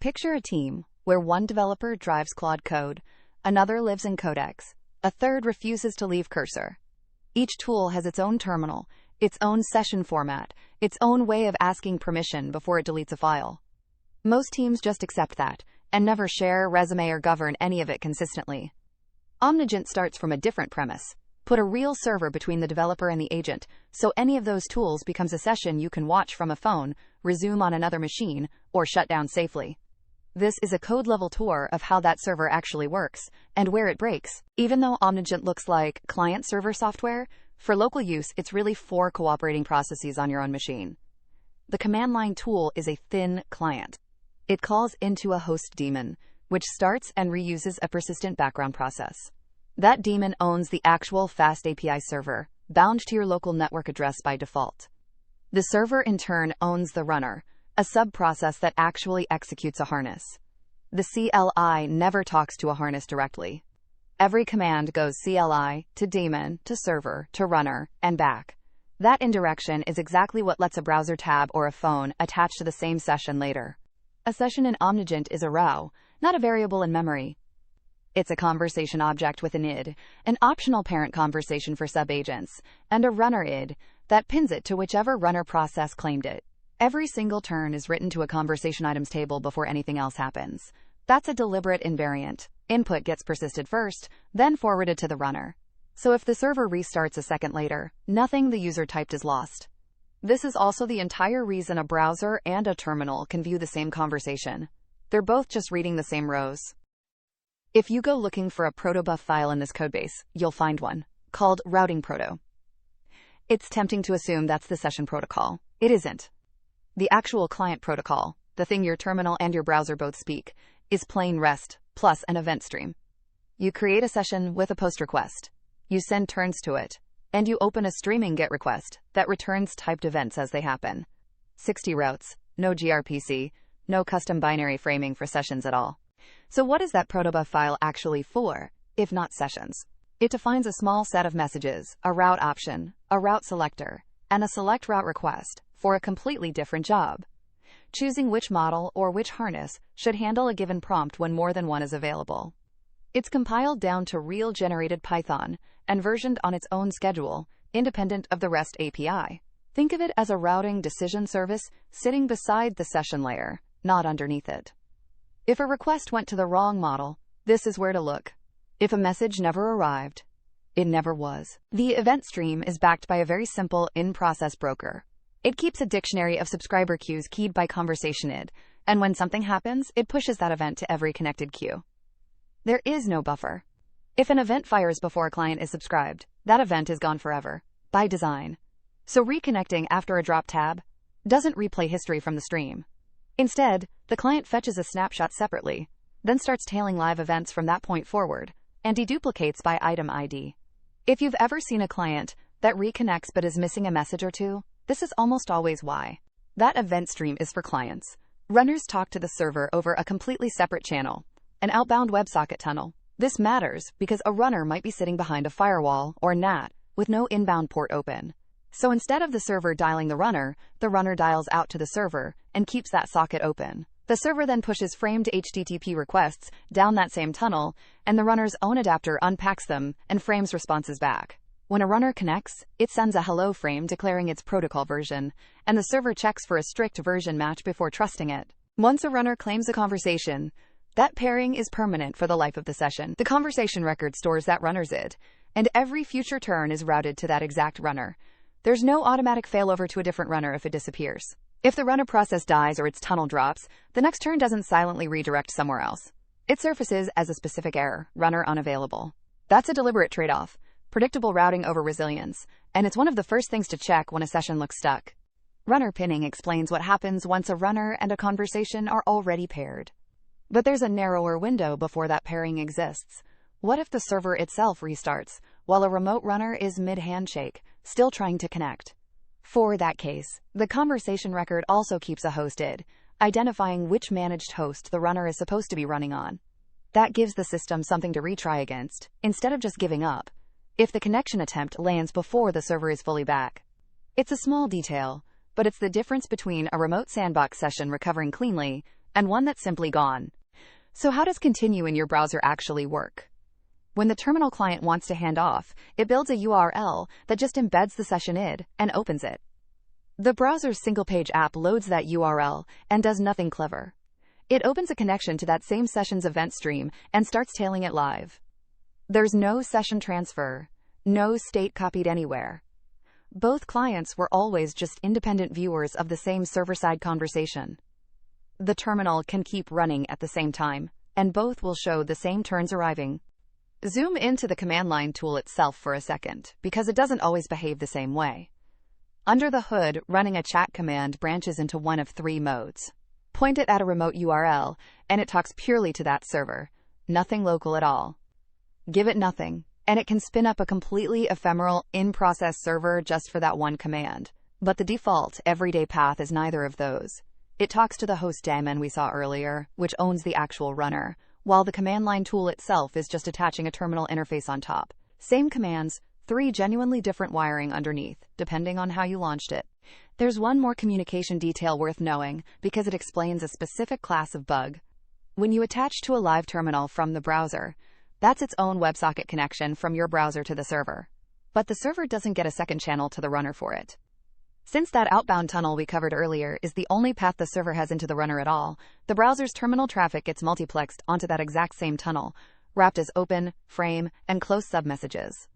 Picture a team where one developer drives Claude Code, another lives in Codex, a third refuses to leave Cursor. Each tool has its own terminal, its own session format, its own way of asking permission before it deletes a file. Most teams just accept that and never share, resume, or govern any of it consistently. Omnigent starts from a different premise. Put a real server between the developer and the agent, so any of those tools becomes a session you can watch from a phone, resume on another machine, or shut down safely. This is a code-level tour of how that server actually works, and where it breaks. Even though Omnigent looks like client-server software, for local use it's really 4 cooperating processes on your own machine. The command line tool is a thin client. It calls into a host daemon, which starts and reuses a persistent background process. That daemon owns the actual fast API server, bound to your local network address by default. The server in turn owns the runner, a sub-process that actually executes a harness. The CLI never talks to a harness directly. Every command goes CLI to daemon to server to runner and back. That indirection is exactly what lets a browser tab or a phone attach to the same session later. A session in Omnigent is a row, not a variable in memory. It's a conversation object with an id, an optional parent conversation for sub-agents, and a runner id that pins it to whichever runner process claimed it. Every single turn is written to a conversation items table before anything else happens. That's a deliberate invariant. Input gets persisted first, then forwarded to the runner. So if the server restarts a second later, nothing the user typed is lost. This is also the entire reason a browser and a terminal can view the same conversation. They're both just reading the same rows. If you go looking for a protobuf file in this codebase, you'll find one, called routing.proto. It's tempting to assume that's the session protocol. It isn't. The actual client protocol, the thing your terminal and your browser both speak, is plain REST plus an event stream. You create a session with a post request. You send turns to it, and you open a streaming GET request that returns typed events as they happen. 60 routes, no gRPC, no custom binary framing for sessions at all. So what is that protobuf file actually for, if not sessions? It defines a small set of messages, a route option, a route selector, and a select route request for a completely different job. Choosing which model or which harness should handle a given prompt when more than one is available. It's compiled down to real generated Python and versioned on its own schedule, independent of the REST API. Think of it as a routing decision service sitting beside the session layer, not underneath it. If a request went to the wrong model, this is where to look. If a message never arrived, it never was. The event stream is backed by a very simple in-process broker. It keeps a dictionary of subscriber queues keyed by conversation id, and when something happens, it pushes that event to every connected queue. There is no buffer. If an event fires before a client is subscribed, that event is gone forever, by design. So reconnecting after a drop tab doesn't replay history from the stream. Instead, the client fetches a snapshot separately, then starts tailing live events from that point forward, and deduplicates by item ID. If you've ever seen a client that reconnects but is missing a message or two, this is almost always why. That event stream is for clients. Runners talk to the server over a completely separate channel, an outbound WebSocket tunnel. This matters because a runner might be sitting behind a firewall or NAT with no inbound port open. So instead of the server dialing the runner dials out to the server and keeps that socket open. The server then pushes framed HTTP requests down that same tunnel, and the runner's own adapter unpacks them and frames responses back. When a runner connects, it sends a hello frame declaring its protocol version, and the server checks for a strict version match before trusting it. Once a runner claims a conversation, that pairing is permanent for the life of the session. The conversation record stores that runner's id, and every future turn is routed to that exact runner. There's no automatic failover to a different runner if it disappears. If the runner process dies or its tunnel drops, the next turn doesn't silently redirect somewhere else. It surfaces as a specific error, runner unavailable. That's a deliberate trade-off. Predictable routing over resilience, and it's one of the first things to check when a session looks stuck. Runner pinning explains what happens once a runner and a conversation are already paired. But there's a narrower window before that pairing exists. What if the server itself restarts, while a remote runner is mid-handshake, still trying to connect? For that case, the conversation record also keeps a host id, identifying which managed host the runner is supposed to be running on. That gives the system something to retry against, instead of just giving up, if the connection attempt lands before the server is fully back. It's a small detail, but it's the difference between a remote sandbox session recovering cleanly and one that's simply gone. So how does continue in your browser actually work? When the terminal client wants to hand off, it builds a URL that just embeds the session id and opens it. The browser's single-page app loads that URL and does nothing clever. It opens a connection to that same session's event stream and starts tailing it live. There's no session transfer, no state copied anywhere. Both clients were always just independent viewers of the same server-side conversation. The terminal can keep running at the same time, and both will show the same turns arriving. Zoom into the command line tool itself for a second, because it doesn't always behave the same way. Under the hood, running a chat command branches into one of three modes. Point it at a remote URL, and it talks purely to that server. Nothing local at all. Give it nothing, and it can spin up a completely ephemeral, in-process server just for that one command. But the default, everyday path is neither of those. It talks to the host daemon we saw earlier, which owns the actual runner, while the command line tool itself is just attaching a terminal interface on top. Same commands, three genuinely different wiring underneath, depending on how you launched it. There's one more communication detail worth knowing, because it explains a specific class of bug. When you attach to a live terminal from the browser, that's its own WebSocket connection from your browser to the server. But the server doesn't get a second channel to the runner for it. Since that outbound tunnel we covered earlier is the only path the server has into the runner at all, the browser's terminal traffic gets multiplexed onto that exact same tunnel, wrapped as open, frame, and close submessages.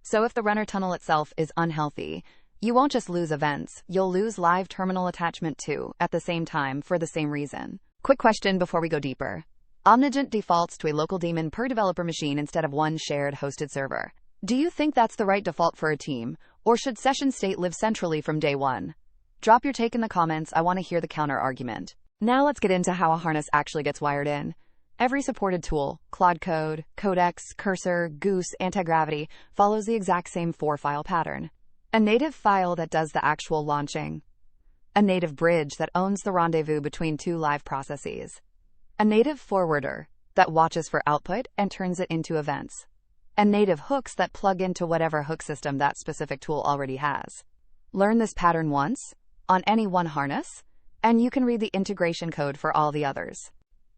So if the runner tunnel itself is unhealthy, you won't just lose events, you'll lose live terminal attachment too, at the same time, for the same reason. Quick question before we go deeper. Omnigent defaults to a local daemon per developer machine instead of one shared hosted server. Do you think that's the right default for a team, or should session state live centrally from day one? Drop your take in the comments, I want to hear the counter argument. Now let's get into how a harness actually gets wired in. Every supported tool, Claude Code, Codex, Cursor, Goose, Anti-Gravity, follows the exact same 4-file pattern. A native file that does the actual launching. A native bridge that owns the rendezvous between two live processes. A native forwarder that watches for output and turns it into events. And native hooks that plug into whatever hook system that specific tool already has. Learn this pattern once, on any one harness, and you can read the integration code for all the others.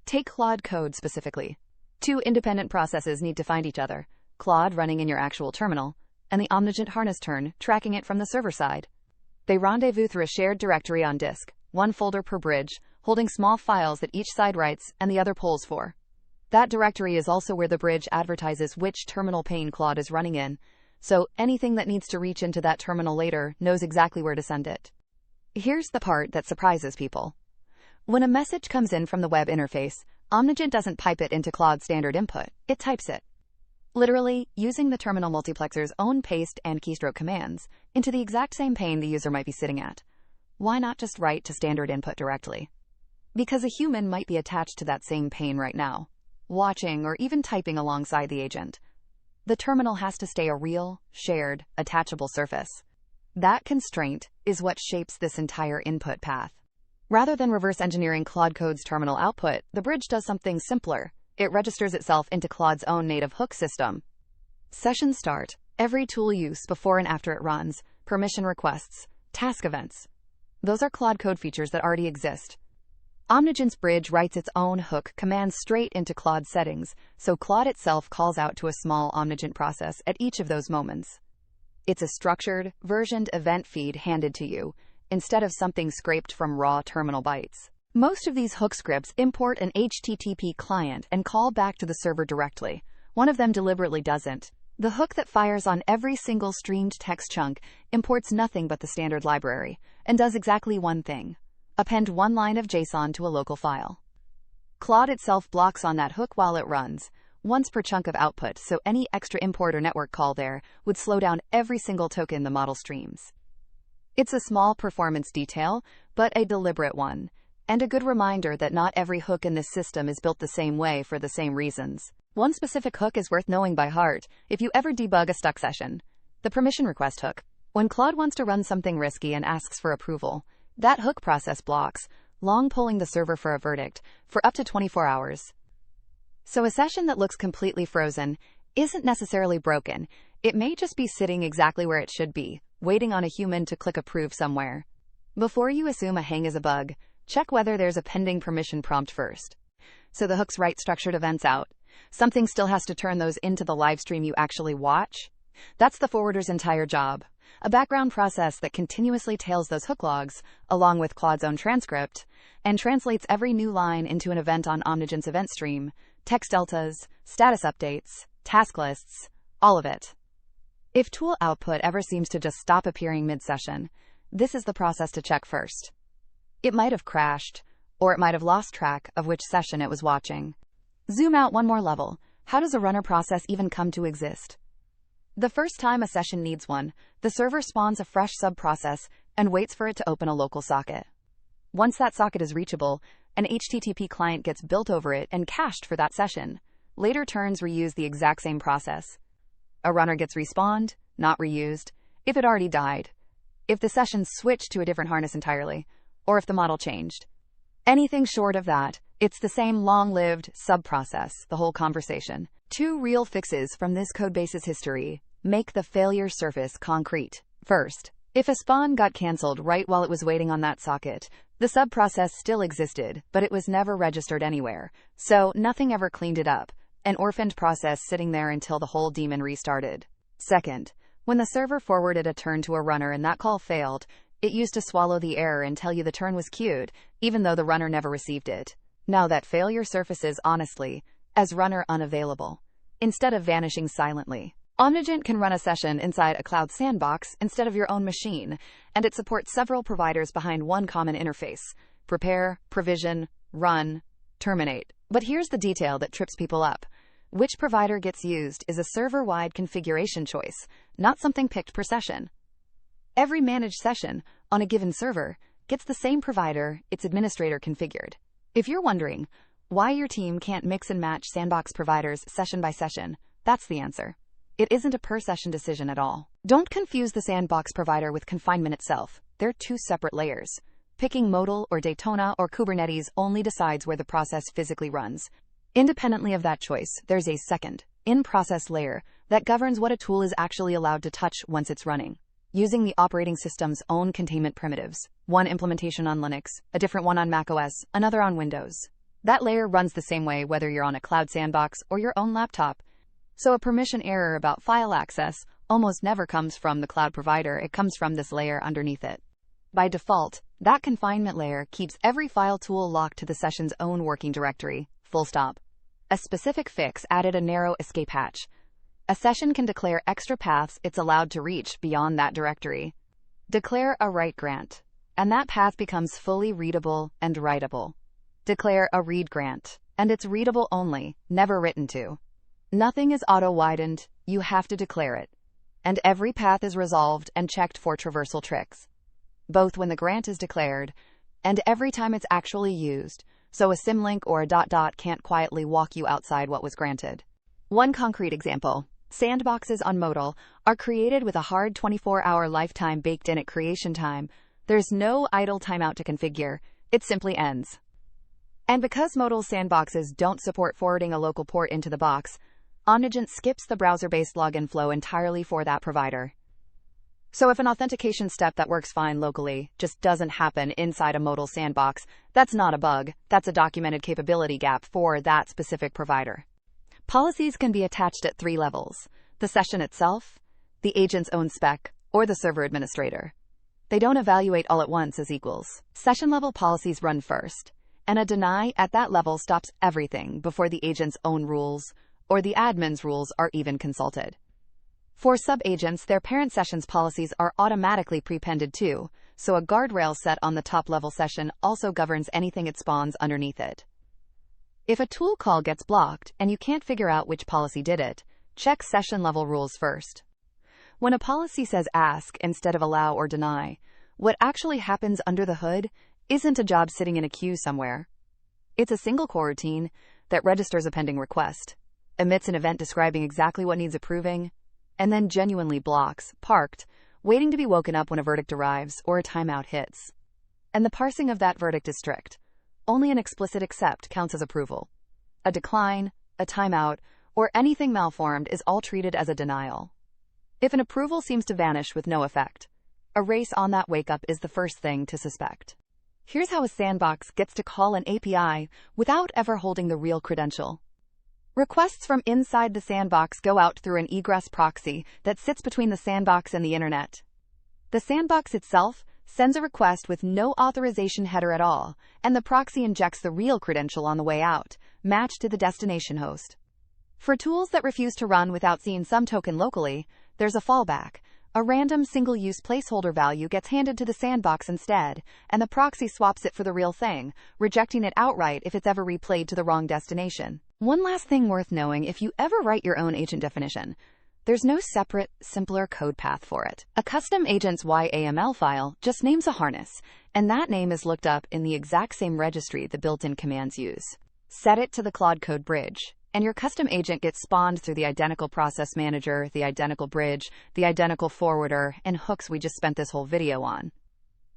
Take Claude Code specifically. Two independent processes need to find each other, Claude running in your actual terminal, and the Omnigent harness turn, tracking it from the server side. They rendezvous through a shared directory on disk, one folder per bridge, holding small files that each side writes and the other pulls for. That directory is also where the bridge advertises which terminal pane Claude is running in, so anything that needs to reach into that terminal later knows exactly where to send it. Here's the part that surprises people. When a message comes in from the web interface, Omnigent doesn't pipe it into Claude's standard input, it types it. Literally, using the terminal multiplexer's own paste and keystroke commands into the exact same pane the user might be sitting at. Why not just write to standard input directly? Because a human might be attached to that same pane right now, watching or even typing alongside the agent. The terminal has to stay a real, shared, attachable surface. That constraint is what shapes this entire input path. Rather than reverse engineering Claude Code's terminal output, the bridge does something simpler. It registers itself into Claude's own native hook system. Session start, every tool use before and after it runs, permission requests, task events. Those are Claude Code features that already exist. Omnigent's bridge writes its own hook commands straight into Claude settings, so Claude itself calls out to a small Omnigent process at each of those moments. It's a structured, versioned event feed handed to you, instead of something scraped from raw terminal bytes. Most of these hook scripts import an HTTP client and call back to the server directly. One of them deliberately doesn't. The hook that fires on every single streamed text chunk imports nothing but the standard library, and does exactly one thing. Append one line of JSON to a local file. Claude itself blocks on that hook while it runs, once per chunk of output, so any extra import or network call there would slow down every single token the model streams. It's a small performance detail, but a deliberate one, and a good reminder that not every hook in this system is built the same way for the same reasons. One specific hook is worth knowing by heart if you ever debug a stuck session. The permission request hook. When Claude wants to run something risky and asks for approval, that hook process blocks, long polling the server for a verdict, for up to 24 hours. So a session that looks completely frozen isn't necessarily broken. It may just be sitting exactly where it should be, waiting on a human to click approve somewhere. Before you assume a hang is a bug, Check whether there's a pending permission prompt first. So the hooks write structured events out. Something still has to turn those into the live stream you actually watch. That's the forwarder's entire job. A background process that continuously tails those hook logs, along with Claude's own transcript, and translates every new line into an event on Omnigent's event stream, text deltas, status updates, task lists, all of it. If tool output ever seems to just stop appearing mid-session, this is the process to check first. It might have crashed, or it might have lost track of which session it was watching. Zoom out one more level. How does a runner process even come to exist? The first time a session needs one, the server spawns a fresh sub-process and waits for it to open a local socket. Once that socket is reachable, an HTTP client gets built over it and cached for that session. Later turns reuse the exact same process. A runner gets respawned, not reused, if it already died, if the session switched to a different harness entirely, or if the model changed. Anything short of that, it's the same long-lived sub-process, the whole conversation. 2 real fixes from this codebase's history make the failure surface concrete. First, if a spawn got cancelled right while it was waiting on that socket, the sub-process still existed, but it was never registered anywhere, so nothing ever cleaned it up, an orphaned process sitting there until the whole daemon restarted. Second, when the server forwarded a turn to a runner and that call failed, it used to swallow the error and tell you the turn was queued, even though the runner never received it. Now that failure surfaces honestly as runner unavailable, instead of vanishing silently. Omnigent can run a session inside a cloud sandbox instead of your own machine, and it supports several providers behind one common interface: prepare, provision, run, terminate. But here's the detail that trips people up. Which provider gets used is a server-wide configuration choice, not something picked per session. Every managed session on a given server gets the same provider its administrator configured. If you're wondering why your team can't mix and match sandbox providers session by session, that's the answer. It isn't a per-session decision at all. Don't confuse the sandbox provider with Confinement itself. They're 2 separate layers. Picking Modal or Daytona or Kubernetes only decides where the process physically runs. Independently of that choice, there's a second, in-process layer that governs what a tool is actually allowed to touch once it's running, using the operating system's own containment primitives. One implementation on Linux, a different one on macOS, another on Windows. That layer runs the same way whether you're on a cloud sandbox or your own laptop. So a permission error about file access almost never comes from the cloud provider, it comes from this layer underneath it. By default, that confinement layer keeps every file tool locked to the session's own working directory, full stop. A specific fix added a narrow escape hatch. A session can declare extra paths it's allowed to reach beyond that directory. Declare a write grant, and that path becomes fully readable and writable. Declare a read grant, and it's readable only, never written to. Nothing is auto-widened, you have to declare it. And every path is resolved and checked for traversal tricks, both when the grant is declared and every time it's actually used, so a symlink or a ... can't quietly walk you outside what was granted. One concrete example: sandboxes on Modal are created with a hard 24-hour lifetime baked in at creation time. There's no idle timeout to configure, it simply ends. And because Modal sandboxes don't support forwarding a local port into the box, Omnigent skips the browser-based login flow entirely for that provider. So if an authentication step that works fine locally just doesn't happen inside a Modal sandbox, that's not a bug, that's a documented capability gap for that specific provider. Policies can be attached at 3 levels: the session itself, the agent's own spec, or the server administrator. They don't evaluate all at once as equals. Session-level policies run first, and a deny at that level stops everything before the agent's own rules or the admin's rules are even consulted. For sub-agents, their parent session's policies are automatically prepended too, so a guardrail set on the top-level session also governs anything it spawns underneath it. If a tool call gets blocked and you can't figure out which policy did it, check session-level rules first. When a policy says ask instead of allow or deny, what actually happens under the hood isn't a job sitting in a queue somewhere. It's a single coroutine that registers a pending request, emits an event describing exactly what needs approving, and then genuinely blocks, parked, waiting to be woken up when a verdict arrives or a timeout hits. And the parsing of that verdict is strict. Only an explicit accept counts as approval. A decline, a timeout, or anything malformed is all treated as a denial. If an approval seems to vanish with no effect, a race on that wake-up is the first thing to suspect. Here's how a sandbox gets to call an API without ever holding the real credential. Requests from inside the sandbox go out through an egress proxy that sits between the sandbox and the internet. The sandbox itself sends a request with no authorization header at all, and the proxy injects the real credential on the way out, matched to the destination host. For tools that refuse to run without seeing some token locally, there's a fallback. A random single-use placeholder value gets handed to the sandbox instead, and the proxy swaps it for the real thing, rejecting it outright if it's ever replayed to the wrong destination. One last thing worth knowing: if you ever write your own agent definition, there's no separate, simpler code path for it. A custom agent's YAML file just names a harness, and that name is looked up in the exact same registry the built-in commands use. Set it to the Claude Code bridge, and your custom agent gets spawned through the identical process manager, the identical bridge, the identical forwarder, and hooks we just spent this whole video on.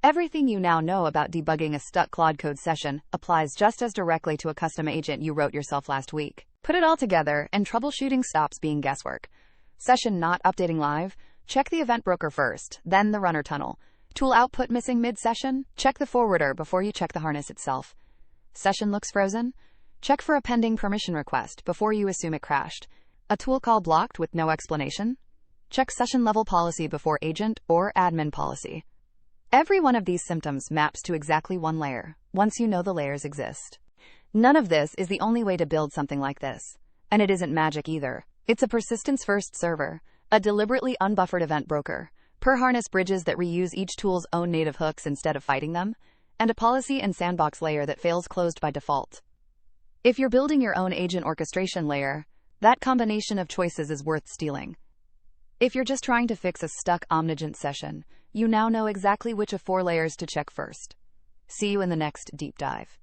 Everything you now know about debugging a stuck Claude Code session applies just as directly to a custom agent you wrote yourself last week. Put it all together, and troubleshooting stops being guesswork. Session not updating live? Check the event broker first, then the runner tunnel. Tool output missing mid-session? Check the forwarder before you check the harness itself. Session looks frozen? Check for a pending permission request before you assume it crashed. A tool call blocked with no explanation? Check session level policy before agent or admin policy. Every one of these symptoms maps to exactly one layer, once you know the layers exist. None of this is the only way to build something like this. And it isn't magic either. It's a persistence-first server, a deliberately unbuffered event broker, per-harness bridges that reuse each tool's own native hooks instead of fighting them, and a policy and sandbox layer that fails closed by default. If you're building your own agent orchestration layer, that combination of choices is worth stealing. If you're just trying to fix a stuck Omnigent session, you now know exactly which of 4 layers to check first. See you in the next deep dive.